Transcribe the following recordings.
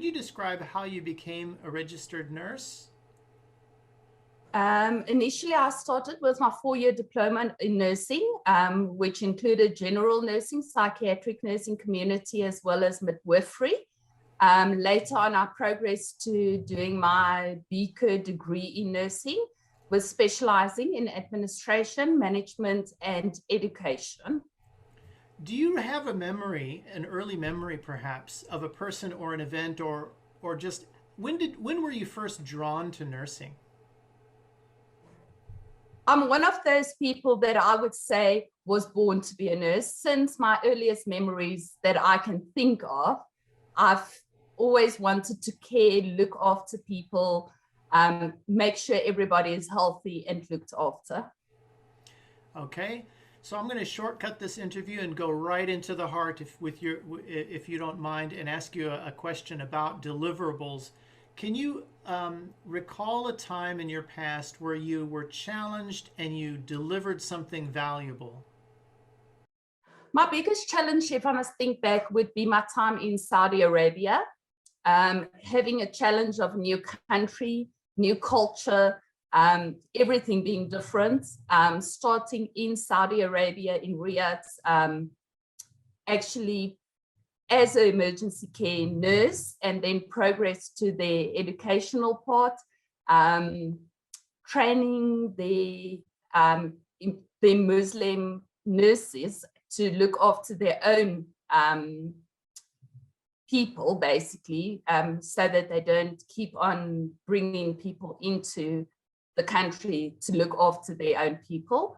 you describe how you became a registered nurse? Initially, I started with my 4-year diploma in nursing, which included general nursing, psychiatric nursing, community, as well as midwifery. Later on, I progressed to doing my BCur degree in nursing, with specializing in administration, management, and education. Do you have a memory, an early memory perhaps, of a person or an event, or just when were you first drawn to nursing? I'm one of those people that I would say was born to be a nurse. Since my earliest memories that I can think of, I've always wanted to care, look after people, make sure everybody is healthy and looked after. Okay, so I'm going to shortcut this interview and go right into the heart, if you don't mind, and ask you a question about deliverables. Can you recall a time in your past where you were challenged and you delivered something valuable? My biggest challenge, if I must think back, would be my time in Saudi Arabia. Having a challenge of a new country, new culture, everything being different. Starting in Saudi Arabia, in Riyadh, actually as an emergency care nurse, and then progress to the educational part, training the Muslim nurses to look after their own people, basically, so that they don't keep on bringing people into the country to look after their own people.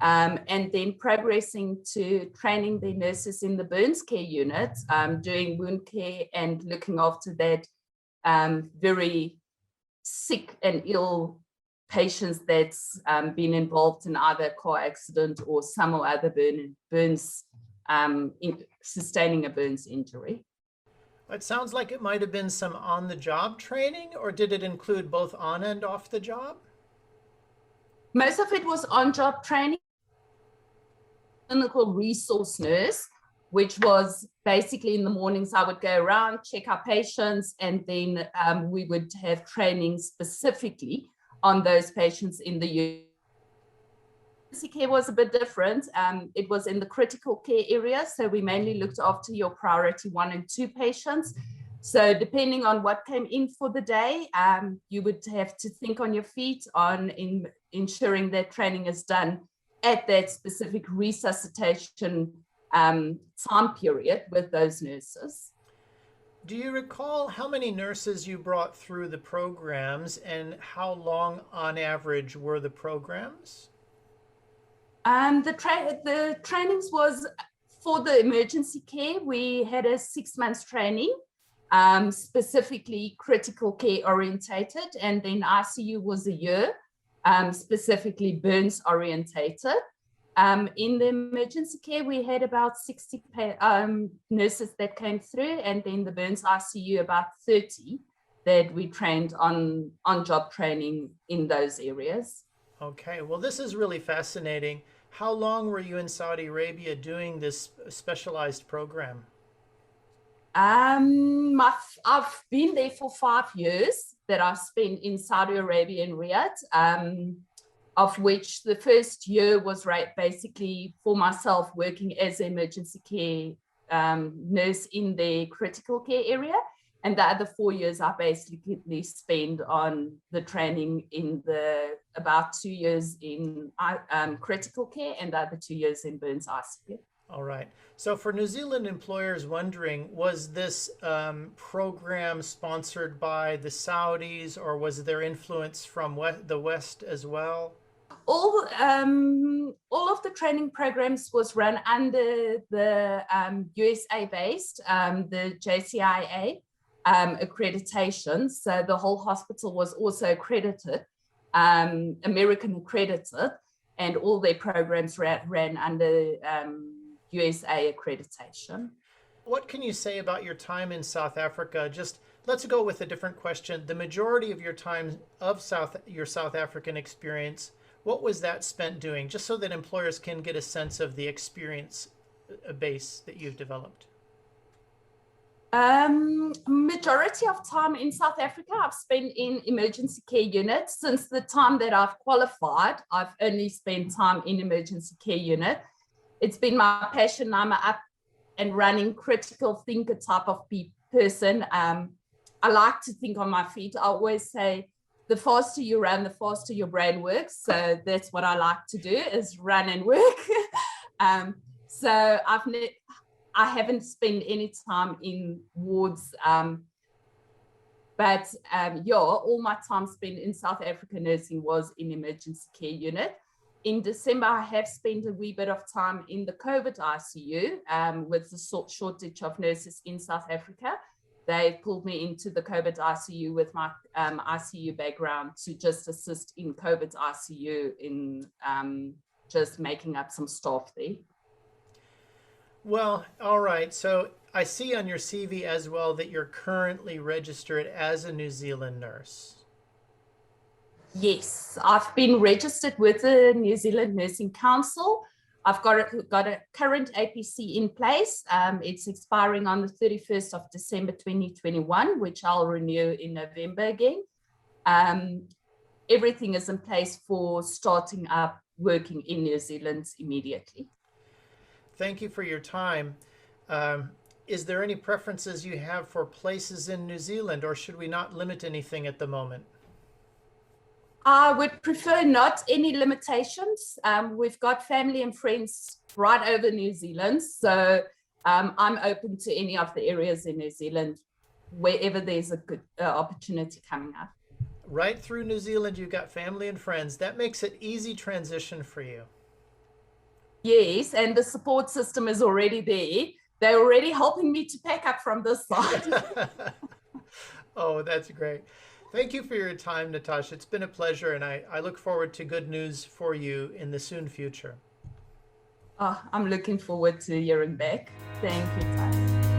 And then progressing to training the nurses in the burns care unit, doing wound care and looking after that very sick and ill patients that's been involved in either car accident or some or other burns, sustaining a burns injury. It sounds like it might have been some on-the-job training, or did it include both on and off the job? Most of it was on-job training. Clinical resource nurse, which was basically in the mornings I would go around, check our patients, and then we would have training specifically on those patients in the unit. Care was a bit different. It was in the critical care area, so we mainly looked after your priority 1 and 2 patients. So depending on what came in for the day, you would have to think on your feet on ensuring that training is done at that specific resuscitation time period with those nurses. Do you recall how many nurses you brought through the programs, and how long on average were the programs? The trainings was for the emergency care. We had a 6-month training, specifically critical care orientated, and then ICU was a year, specifically burns orientated. In the emergency care, we had about 60 nurses that came through, and then the burns ICU about 30 that we trained on-job training in those areas. Okay, well, this is really fascinating. How long were you in Saudi Arabia doing this specialized program? I've been there for 5 years that I spent in Saudi Arabia in Riyadh, of which the first year was basically for myself working as an emergency care nurse in the critical care area. And the other 4 years I basically spent on the training in about 2 years in critical care and the other 2 years in burns ICU. All right. So for New Zealand employers wondering, was this program sponsored by the Saudis, or was there influence from the West as well? All of the training programs was run under the USA-based, the JCIA accreditation. So the whole hospital was also accredited, American accredited, and all their programs ran under USA accreditation. What can you say about your time in South Africa? Just let's go with a different question. The majority of your time of your South African experience, what was that spent doing? Just so that employers can get a sense of the experience base that you've developed. Majority of time in South Africa, I've spent in emergency care units. Since the time that I've qualified, I've only spent time in emergency care unit. It's been my passion. I'm an up and running critical thinker type of person. I like to think on my feet. I always say, the faster you run, the faster your brain works. So that's what I like to do, is run and work. So I haven't spent any time in wards, but yeah, all my time spent in South Africa nursing was in emergency care unit. In December, I have spent a wee bit of time in the COVID ICU with the shortage of nurses in South Africa. They pulled me into the COVID ICU with my ICU background to just assist in COVID ICU in just making up some staff there. Well, all right. So I see on your CV as well that you're currently registered as a New Zealand nurse. Yes, I've been registered with the New Zealand Nursing Council. I've got a current APC in place. It's expiring on the 31st of December 2021, which I'll renew in November again. Everything is in place for starting up working in New Zealand immediately. Thank you for your time. Is there any preferences you have for places in New Zealand, or should we not limit anything at the moment? I would prefer not any limitations. We've got family and friends right over New Zealand, so I'm open to any of the areas in New Zealand, wherever there's a good opportunity coming up. Right through New Zealand, you've got family and friends. That makes it easy transition for you. Yes, and the support system is already there. They're already helping me to pack up from this side. Oh, that's great. Thank you for your time, Natasja. It's been a pleasure, and I look forward to good news for you in the soon future. Oh, I'm looking forward to hearing back. Thank you, Ty.